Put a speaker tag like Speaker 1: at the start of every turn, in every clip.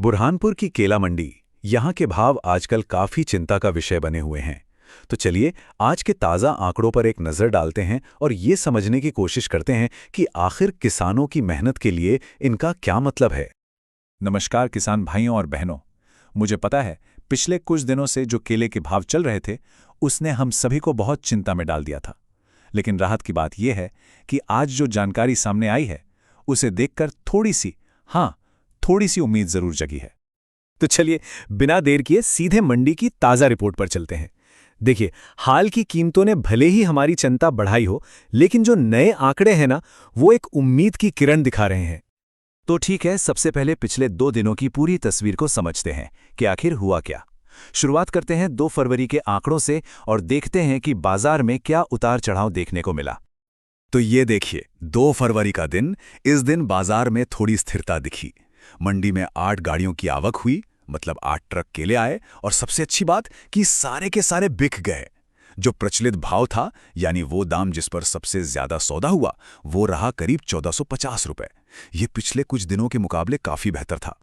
Speaker 1: बुरहानपुर की केला मंडी, यहाँ के भाव आजकल काफी चिंता का विषय बने हुए हैं। तो चलिए आज के ताज़ा आंकड़ों पर एक नज़र डालते हैं और ये समझने की कोशिश करते हैं कि आखिर किसानों की मेहनत के लिए इनका क्या मतलब है।
Speaker 2: नमस्कार किसान भाइयों और बहनों। मुझे पता है पिछले कुछ दिनों से जो केले के भाव चल रहे थे उसने हम सभी को बहुत चिंता में डाल दिया था। लेकिन राहत की बात यह है कि आज जो जानकारी सामने आई है उसे देखकर थोड़ी सी उम्मीद जरूर जगी है।
Speaker 3: तो चलिए बिना देर किए सीधे मंडी की ताज़ा रिपोर्ट पर चलते हैं। देखिए, हाल की कीमतों ने भले ही हमारी चिंता बढ़ाई हो, लेकिन जो नए आंकड़े हैं ना, वो एक उम्मीद की किरण दिखा रहे हैं।
Speaker 2: तो ठीक है, सबसे पहले पिछले 2 दिनों की पूरी तस्वीर को समझते हैं कि आखिर हुआ क्या। शुरुआत करते हैं 2 फरवरी के आंकड़ों से और देखते हैं कि बाजार में क्या उतार चढ़ाव देखने को मिला।
Speaker 1: तो ये देखिए, 2 फरवरी का दिन, इस दिन बाजार में थोड़ी स्थिरता दिखी। मंडी में 8 गाड़ियों की आवक हुई, मतलब 8 ट्रक केले आए, और सबसे अच्छी बात कि सारे के सारे बिक गए। जो प्रचलित भाव था, यानी वो दाम जिस पर सबसे ज्यादा सौदा हुआ, वो रहा करीब 1450 रुपए। ये पिछले कुछ दिनों के मुकाबले काफी बेहतर था।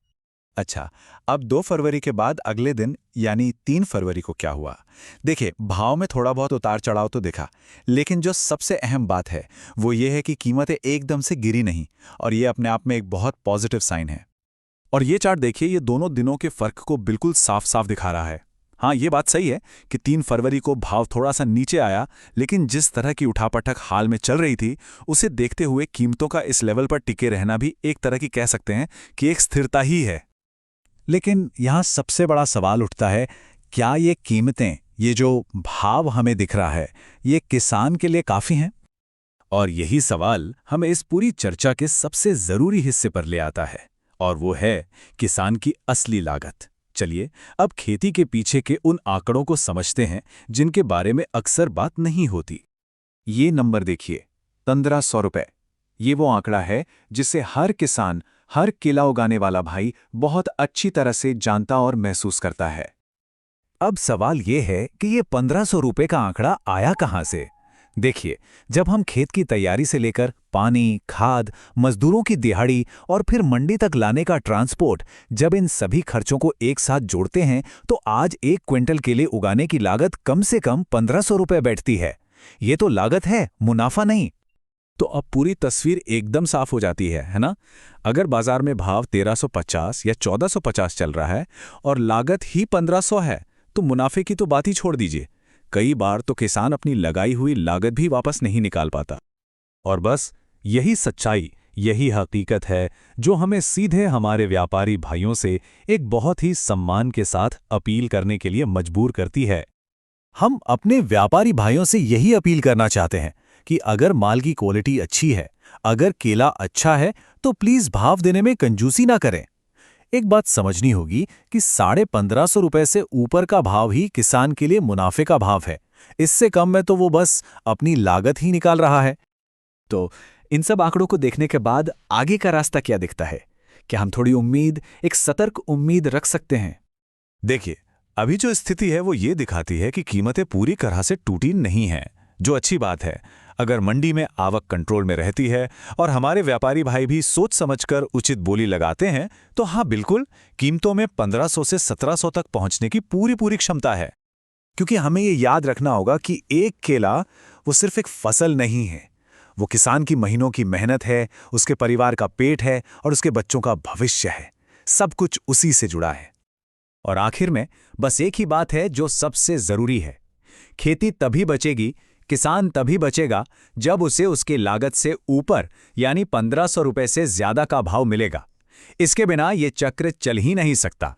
Speaker 2: अच्छा, अब 2 फरवरी के बाद अगले दिन यानी 3 फरवरी को क्या हुआ? देखिए, भाव में थोड़ा बहुत उतार चढ़ाव तो दिखा, लेकिन जो सबसे अहम बात है वो ये है कि कीमतें एकदम से गिरी नहीं, और ये अपने आप में एक बहुत पॉजिटिव साइन है। और ये चार्ट देखिए, ये दोनों दिनों के फर्क को बिल्कुल साफ साफ दिखा रहा है। हाँ, ये बात सही है कि 3 फरवरी को भाव थोड़ा सा नीचे आया, लेकिन जिस तरह की उठापटक हाल में चल रही थी उसे देखते हुए कीमतों का इस लेवल पर टिके रहना भी एक तरह की कह सकते हैं कि एक स्थिरता ही है। लेकिन यहाँ सबसे बड़ा सवाल उठता है, क्या ये कीमतें, ये जो भाव हमें दिख रहा है, ये किसान के लिए काफ़ी हैं?
Speaker 3: और यही सवाल हमें इस पूरी चर्चा के सबसे जरूरी हिस्से पर ले आता है, और वो है किसान की असली लागत। चलिए अब खेती के पीछे के उन आंकड़ों को समझते हैं जिनके बारे में अक्सर बात नहीं होती।
Speaker 2: ये नंबर देखिए, 1500 रुपये। ये वो आंकड़ा है जिसे हर किसान, हर केला उगाने वाला भाई बहुत अच्छी तरह से जानता और महसूस करता है।
Speaker 3: अब सवाल ये है कि ये 1500 रुपये का आंकड़ा आया कहाँ से? देखिए, जब हम खेत की तैयारी से लेकर पानी, खाद, मजदूरों की दिहाड़ी और फिर मंडी तक लाने का ट्रांसपोर्ट, जब इन सभी खर्चों को एक साथ जोड़ते हैं तो आज 1 क्विंटल केले उगाने की लागत कम से कम 1500 रुपये बैठती है। ये तो लागत है, मुनाफा नहीं।
Speaker 2: तो अब पूरी तस्वीर एकदम साफ हो जाती है ना? अगर बाजार में भाव 1350 या 1450 चल रहा है और लागत ही 1500 है, तो मुनाफे की तो बात ही छोड़ दीजिए। कई बार तो किसान अपनी लगाई हुई लागत भी वापस नहीं निकाल पाता।
Speaker 3: और बस यही सच्चाई, यही हकीकत है जो हमें सीधे हमारे व्यापारी भाइयों से एक बहुत ही सम्मान के साथ अपील करने के लिए मजबूर करती है। हम अपने व्यापारी भाइयों से यही अपील करना चाहते हैं कि अगर माल की क्वालिटी अच्छी है, अगर केला अच्छा है, तो प्लीज भाव देने में कंजूसी ना करें। एक बात समझनी होगी कि 1550 रुपए से ऊपर का भाव ही किसान के लिए मुनाफे का भाव है। इससे कम में तो वो बस अपनी लागत ही निकाल रहा है। तो इन सब आंकड़ों को देखने के बाद आगे का रास्ता क्या दिखता है? क्या हम थोड़ी उम्मीद, एक सतर्क उम्मीद रख सकते हैं?
Speaker 1: देखिए, अभी जो स्थिति है वो ये दिखाती है कि कीमतें पूरी तरह से टूटी नहीं हैं, जो अच्छी बात है। अगर मंडी में आवक कंट्रोल में रहती है और हमारे व्यापारी भाई भी सोच समझकर उचित बोली लगाते हैं, तो हाँ बिल्कुल, कीमतों में 1500 से 1700 तक पहुंचने की पूरी क्षमता है। क्योंकि हमें ये याद रखना होगा कि एक केला वो सिर्फ एक फसल नहीं है, वो किसान की महीनों की मेहनत है, उसके परिवार का पेट है और उसके बच्चों का भविष्य है। सब कुछ उसी से जुड़ा है।
Speaker 3: और आखिर में बस एक ही बात है जो सबसे जरूरी है, खेती तभी बचेगी, किसान तभी बचेगा जब उसे उसके लागत से ऊपर यानी 1500 रुपए से ज्यादा का भाव मिलेगा। इसके बिना ये चक्र चल ही नहीं सकता।